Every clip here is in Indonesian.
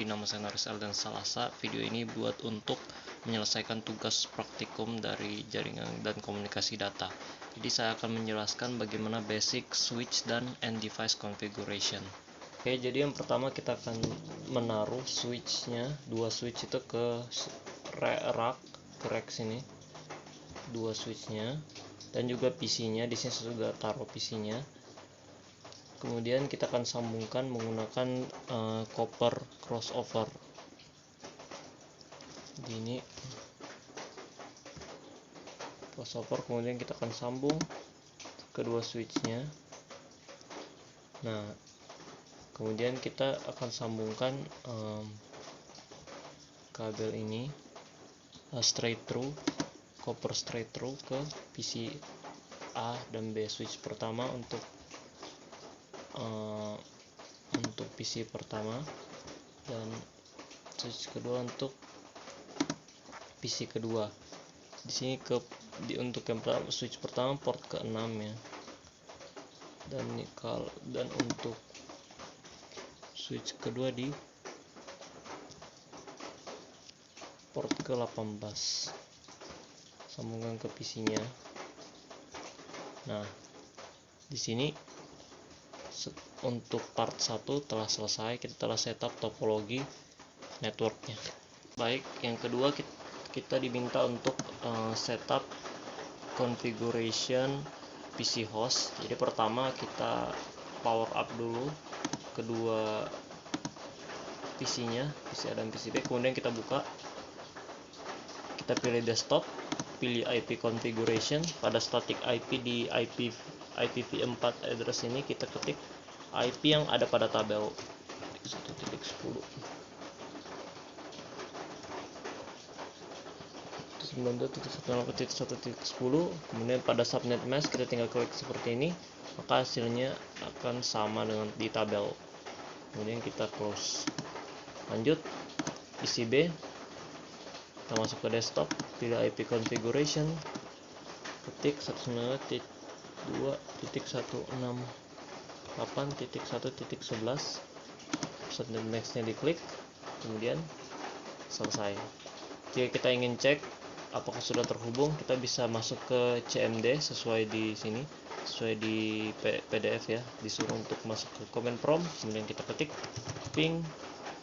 Jadi nama saya Naris Eldan Salasa. Video ini buat untuk menyelesaikan tugas praktikum dari jaringan dan komunikasi data. Jadi saya akan menjelaskan bagaimana basic switch dan end device configuration. Oke, jadi yang pertama kita akan menaruh switchnya, dua switch itu ke rack sini, dua switchnya, dan juga PC-nya. Di sini saya sudah taruh PC-nya. Kemudian kita akan sambungkan menggunakan copper crossover. Ini crossover, kemudian kita akan sambung kedua switchnya. Nah, kemudian kita akan sambungkan kabel ini straight through, copper straight through ke PC A dan B. Switch pertama untuk PC pertama, dan switch kedua untuk PC kedua. Di sini untuk yang switch pertama port ke-6 ya, dan untuk switch kedua di port ke-18. Sambungkan ke PC-nya. Nah, di sini untuk part 1 telah selesai. Kita telah setup topologi networknya. Baik, yang kedua kita diminta untuk setup configuration PC host. Jadi pertama kita power up dulu kedua PC-nya, PC A dan PC B. Kemudian kita buka, kita pilih desktop, pilih IP configuration. Pada static IP di IPv4 address ini kita ketik IP yang ada pada tabel 1.10. 92.1.1.10. Kemudian pada subnet mask kita tinggal klik seperti ini, maka hasilnya akan sama dengan di tabel. Kemudian kita close. Lanjut, PCB, kita masuk ke desktop, pilih IP configuration, ketik 192.168.1.11, subnet mask-nya diklik, kemudian selesai. Jika kita ingin cek apakah sudah terhubung, kita bisa masuk ke CMD sesuai di sini, sesuai di PDF ya, disuruh untuk masuk ke command prompt. Kemudian kita ketik ping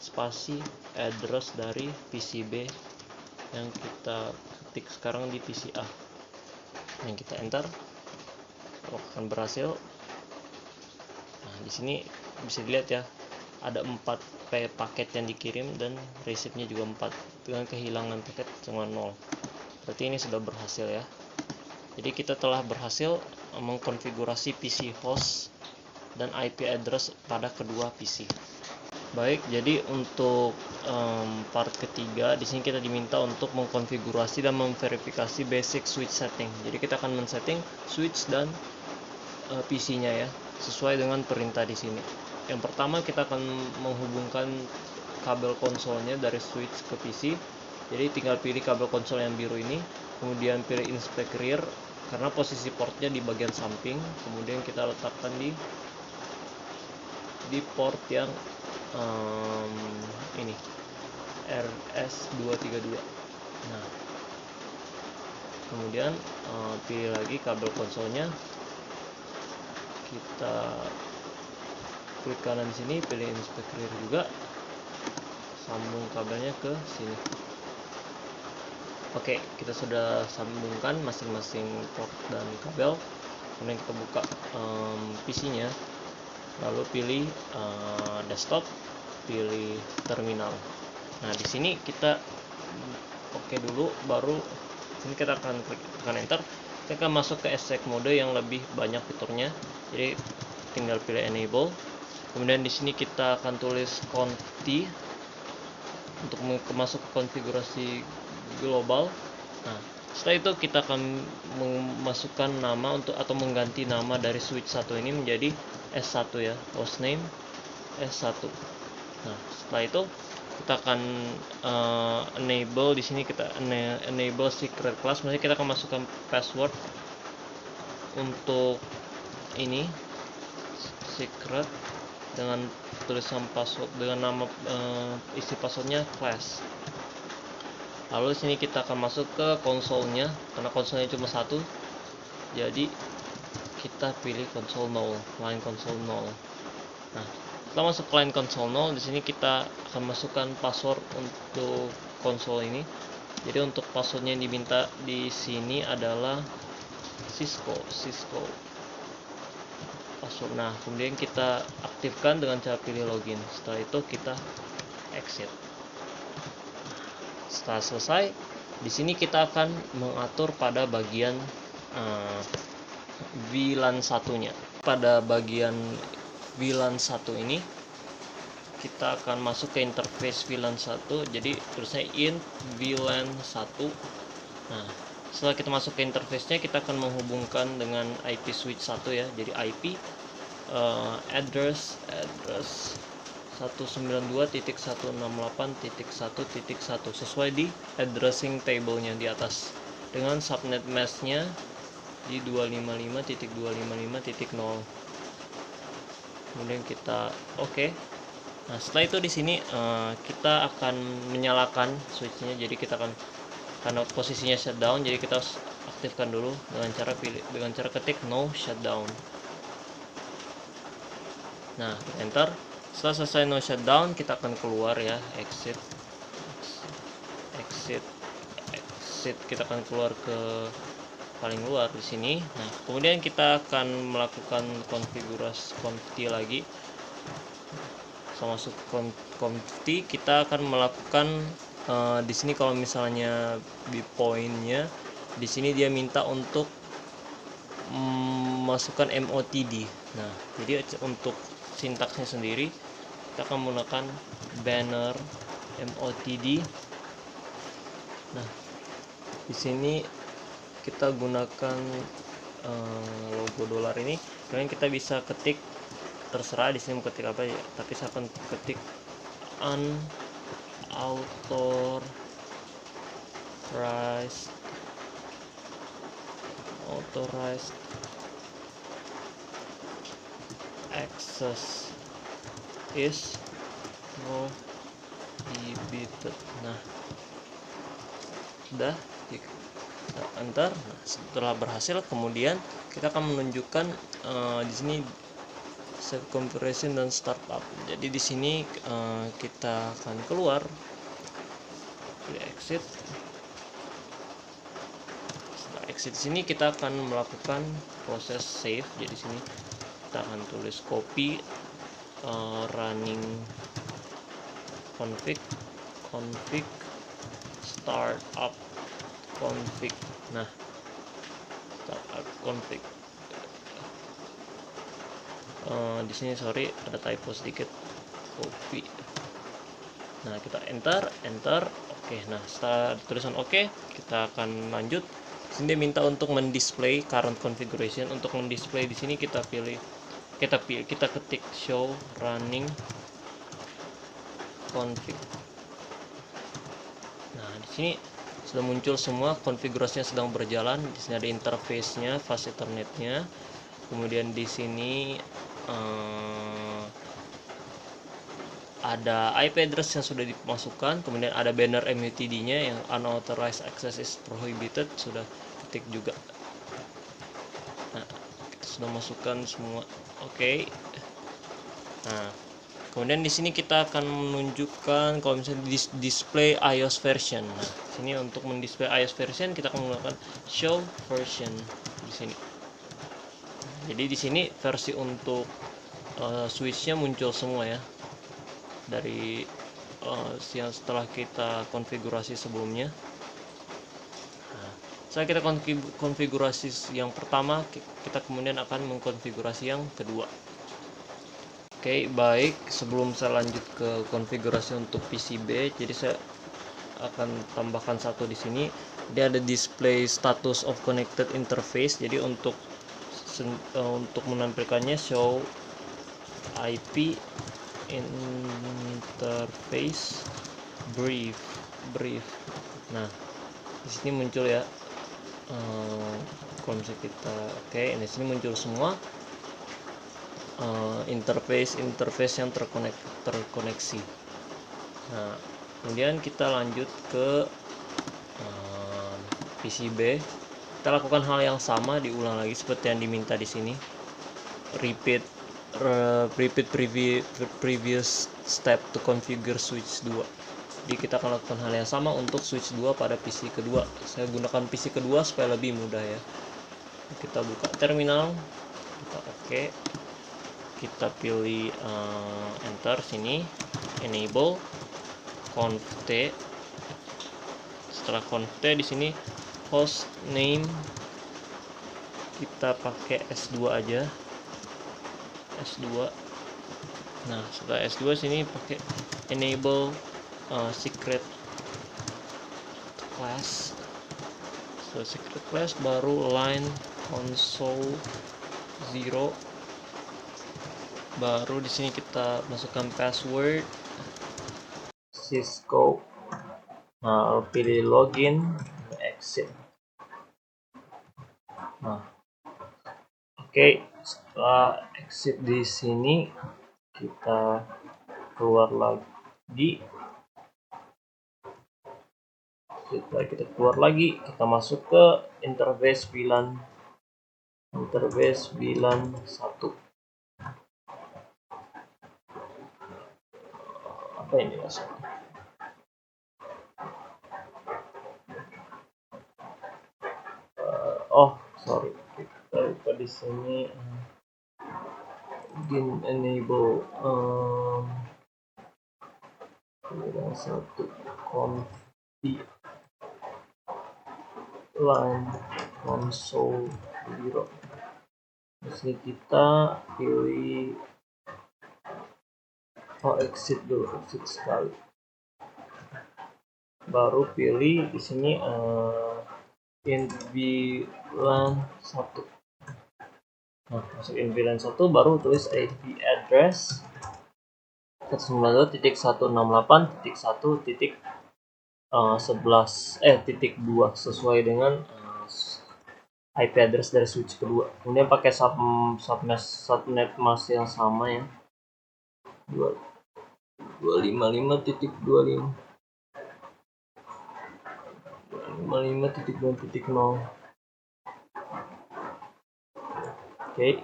spasi address dari PCB yang kita ketik sekarang di PC A. Yang kita enter, akan berhasil. Nah, di sini bisa dilihat ya, ada 4 paket yang dikirim dan receive-nya juga 4, dengan kehilangan paket cuma 0. Berarti ini sudah berhasil ya. Jadi kita telah berhasil mengkonfigurasi PC host dan IP address pada kedua PC. Baik, jadi untuk part ketiga di sini kita diminta untuk mengkonfigurasi dan memverifikasi basic switch setting. Jadi kita akan men-setting switch dan PC-nya ya, sesuai dengan perintah di sini. Yang pertama kita akan menghubungkan kabel konsolnya dari switch ke PC. Jadi tinggal pilih kabel konsol yang biru ini, kemudian pilih inspect rear karena posisi portnya di bagian samping. Kemudian kita letakkan di port yang ini RS232. Nah, kemudian pilih lagi kabel konsolnya, kita klik kanan sini, pilih inspect rear juga, sambung kabelnya ke sini. Oke, kita sudah sambungkan masing-masing port dan kabel. Kemudian kita buka PC-nya, lalu pilih desktop, pilih terminal. Nah, di sini kita oke dulu, baru sini kita akan klik tekan enter. Kita akan masuk ke exec mode yang lebih banyak fiturnya. Jadi tinggal pilih enable. Kemudian di sini kita akan tulis conti untuk masuk ke konfigurasi global. Nah, setelah itu kita akan memasukkan nama atau mengganti nama dari switch 1 ini menjadi S1 ya, hostname S1. Nah, setelah itu kita akan enable di sini, kita enable secret class. Maksudnya kita akan masukkan password untuk ini secret dengan tulisan password dengan nama isi passwordnya class. Lalu sini kita akan masuk ke konsolnya, karena konsolnya cuma satu, jadi kita pilih konsol 0, line konsol 0. Nah, setelah masuk line konsol 0, di sini kita akan masukkan password untuk konsol ini. Jadi untuk passwordnya yang diminta di sini adalah Cisco password. Nah, kemudian kita aktifkan dengan cara pilih login. Setelah itu kita exit. Setelah selesai, di sini kita akan mengatur pada bagian VLAN 1-nya. Pada bagian VLAN 1 ini kita akan masuk ke interface VLAN 1. Jadi tulisnya int VLAN 1. Nah, setelah kita masuk ke interface-nya, kita akan menghubungkan dengan IP switch 1 ya. Jadi IP address 192.168.1.1 sesuai di addressing table-nya di atas, dengan subnet mask-nya di 255.255.0. Kemudian kita oke. Nah, setelah itu di sini kita akan menyalakan switch-nya. Jadi kita akan, karena posisinya shutdown, jadi kita harus aktifkan dulu dengan cara ketik no shutdown. Nah, enter. Setelah selesai no shutdown, kita akan keluar ya, exit. Kita akan keluar ke paling luar di sini. Nah, kemudian kita akan melakukan konfigurasi lagi. Setelah masuk konfig, kita akan melakukan di sini kalau misalnya di poinnya di sini dia minta untuk masukkan MOTD. Nah, jadi untuk sintaksnya sendiri kita akan menggunakan banner MOTD. Nah, di sini kita gunakan logo dolar ini. Kemudian kita bisa ketik, terserah di sini mau ketik apa ya, tapi saya akan ketik unauthorized access is prohibited. Nah, sudah kita enter. Nah, setelah berhasil, kemudian kita akan menunjukkan di sini save configuration dan startup. Jadi di sini kita akan keluar, pilih exit. Setelah exit di sini kita akan melakukan proses save. Jadi di sini kita akan tulis copy running config startup config. Nah, startup config. Di sini sorry ada typo sedikit, copy. Nah, kita enter. Oke. Nah, setelah tulisan oke, kita akan lanjut. Sini dia minta untuk mendisplay current configuration. Untuk mendisplay di sini kita ketik show running config. Nah, di sini sudah muncul semua, konfigurasinya sedang berjalan. Di sini ada interface-nya, fast Ethernet-nya. Kemudian di sini ada IP address yang sudah dimasukkan, kemudian ada banner MUTD-nya yang unauthorized access is prohibited, sudah ketik juga. Nah, kita sudah masukkan semua. Oke. Nah, kemudian di sini kita akan menunjukkan kalau misalnya display iOS version. Nah, sini untuk mendisplay iOS version kita akan menggunakan show version di sini. Jadi di sini versi untuk switch-nya muncul semua ya, dari yang setelah kita konfigurasi sebelumnya. Nah, setelah kita konfigurasi yang pertama, kita kemudian akan mengkonfigurasi yang kedua. Oke, baik. Sebelum saya lanjut ke konfigurasi untuk PCB, jadi saya akan tambahkan satu di sini. Dia ada display status of connected interface. Jadi untuk menampilkannya show IP interface brief. Nah, di sini muncul ya konsep kita. Oke, di sini muncul semua. interface yang terkoneksi. Nah, kemudian kita lanjut ke PCB. Kita lakukan hal yang sama, diulang lagi seperti yang diminta di sini. Repeat previous step to configure switch 2. Jadi kita akan lakukan hal yang sama untuk switch 2 pada PC kedua. Saya gunakan PC kedua supaya lebih mudah ya. Kita buka terminal, kita oke. Kita pilih enter sini, enable conf t. Setelah conf t di sini host name kita pakai S2 aja. S2. Nah, setelah S2 sini pakai enable secret class. So secret class baru line console 0. Baru di sini kita masukkan password Cisco. Nah, pilih login, exit. Nah, oke, setelah exit di sini kita keluar lagi. Setelah kita keluar lagi, kita masuk ke interface VLAN 1. Apa ini maksudnya? Sorry, kita lupa di sini begin enable VLAN 1 conf line console 0. Di sini kita pilih exit dulu, exit sekali. Baru pilih di sini VLAN 1. Nah, masuk VLAN 1 baru tulis IP address 192.168.1.2 sesuai dengan IP address dari switch kedua. Kemudian pakai subnet mask yang sama ya. 255.25 255.2.0. Oke.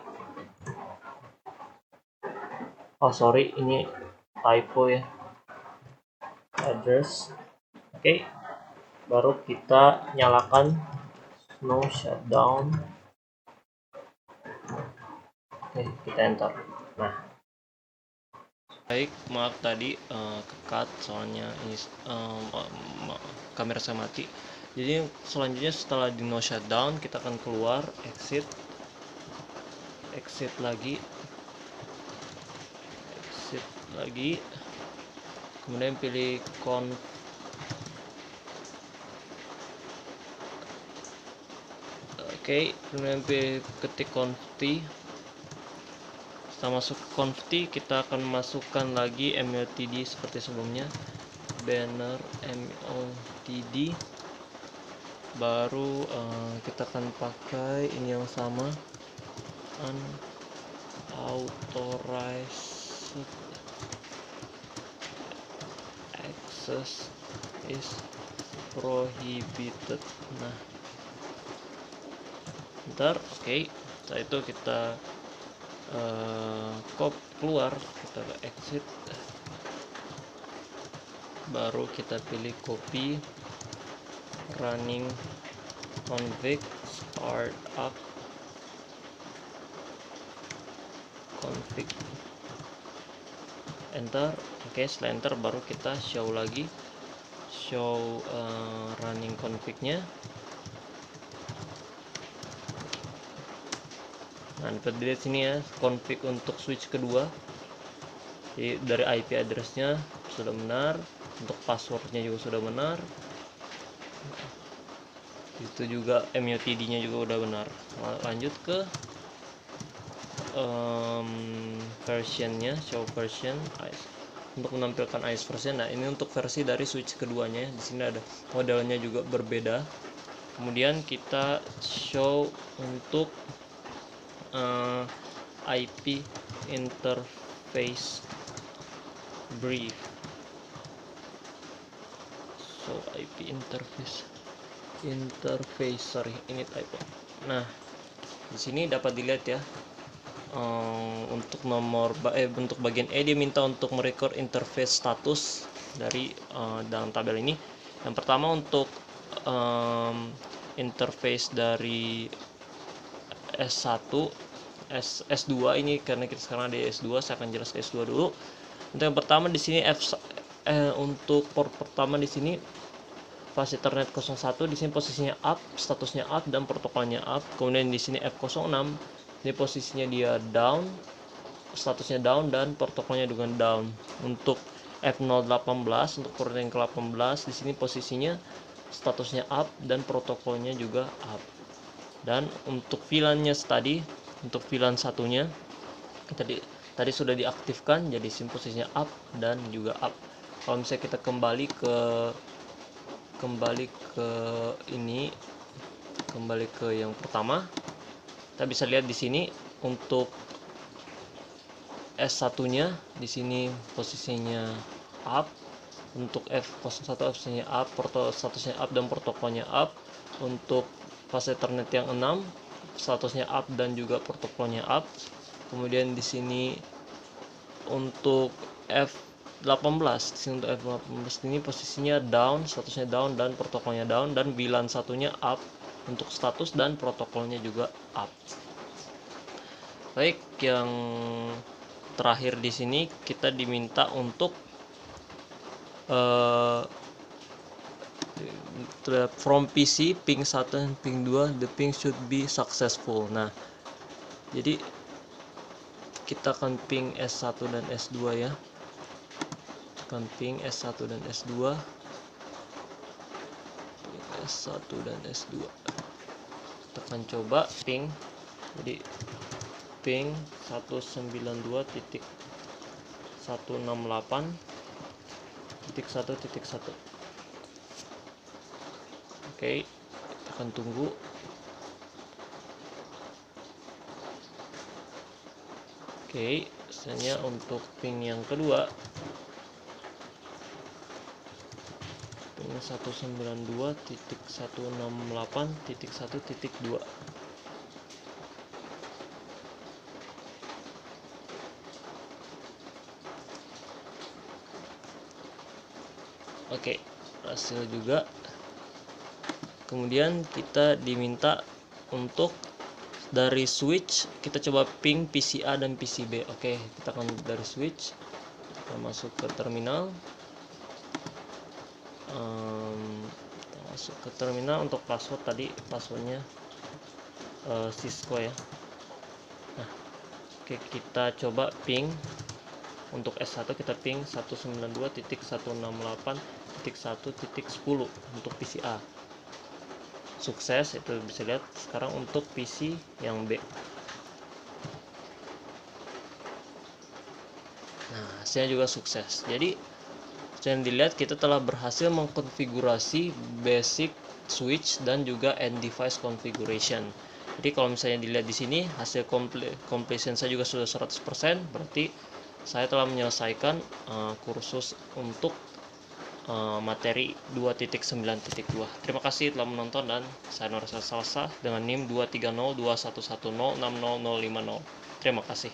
Sorry, ini typo ya. Address. Oke. Baru kita nyalakan no shutdown. Oke, kita enter. Nah, baik, maaf tadi kekat soalnya ini kamera saya mati. Jadi selanjutnya setelah di no shutdown kita akan keluar, exit lagi, kemudian pilih kemudian ketik conf t. Setelah masuk conf t, kita akan masukkan lagi mutd seperti sebelumnya, banner mutd. Baru kita akan pakai ini yang sama, unauthorized access is prohibited. Nah, ntar oke. Setelah itu kita keluar, kita exit, baru kita pilih copy running config start up config, enter. Oke, setelah enter baru kita show lagi, running config-nya. Nah, dapat dilihat sini ya, config untuk switch kedua. Jadi dari IP address-nya sudah benar, untuk password-nya juga sudah benar. Itu juga mutd-nya juga udah benar. Lanjut ke versionnya, show version untuk menampilkan ICE version. Nah, ini untuk versi dari switch keduanya. Di sini ada modelnya juga berbeda. Kemudian kita show untuk IP interface brief. So IP interface sorry, ini typo. Nah, di sini dapat dilihat ya, untuk untuk bagian E dia minta untuk merecord interface status dari dalam tabel ini. Yang pertama untuk interface dari S1 S2 ini, karena kita sekarang ada S2, saya akan jelas S2 dulu. Untuk yang pertama di sini untuk port pertama di sini fast Ethernet 01, di sini posisinya up, statusnya up dan protokolnya up. Kemudian di sini F06, ini posisinya dia down, statusnya down dan protokolnya juga down. Untuk F018 untuk port yang ke-18 di sini posisinya statusnya up dan protokolnya juga up. Dan untuk VLAN-nya tadi, untuk VLAN satunya tadi sudah diaktifkan, jadi sini posisinya up dan juga up. Kalau misalnya kita kembali ke yang pertama, kita bisa lihat di sini untuk S1-nya di sini posisinya up, untuk F01 posisinya up, statusnya up dan protokolnya up. Untuk fast Ethernet yang 6 statusnya up dan juga protokolnya up. Kemudian di sini untuk F18, di sini untuk F18 ini posisinya down, statusnya down dan protokolnya down, dan VLAN satunya up untuk status dan protokolnya juga up. Baik, yang terakhir di sini kita diminta untuk from PC ping 1 dan ping 2 the ping should be successful. Nah, jadi kita akan ping S1 dan S2 ya, akan ping S1 dan S2, dan S2. Kita akan coba ping, jadi ping 192.168.1.1. Oke, kita akan tunggu. Oke, misalnya untuk ping yang kedua, ping 192.168.1.2. Oke, hasil juga. Kemudian kita diminta untuk dari switch, kita coba ping PCA dan PCB. Oke, kita akan dari switch, kita masuk ke terminal. Kita masuk ke terminal. Untuk password tadi, passwordnya Cisco ya. Nah, oke, kita coba ping. Untuk S1 kita ping 192.168.1.10 untuk PCA. Sukses, itu bisa lihat. Sekarang untuk PC yang B. Nah, hasilnya juga sukses. Jadi yang dilihat, kita telah berhasil mengkonfigurasi basic switch dan juga end device configuration. Jadi kalau misalnya dilihat di sini, hasil completion saya juga sudah 100%, berarti saya telah menyelesaikan kursus untuk materi 2.9.2. Terima kasih telah menonton, dan saya Nur Salsa dengan NIM 2302110600050. Terima kasih.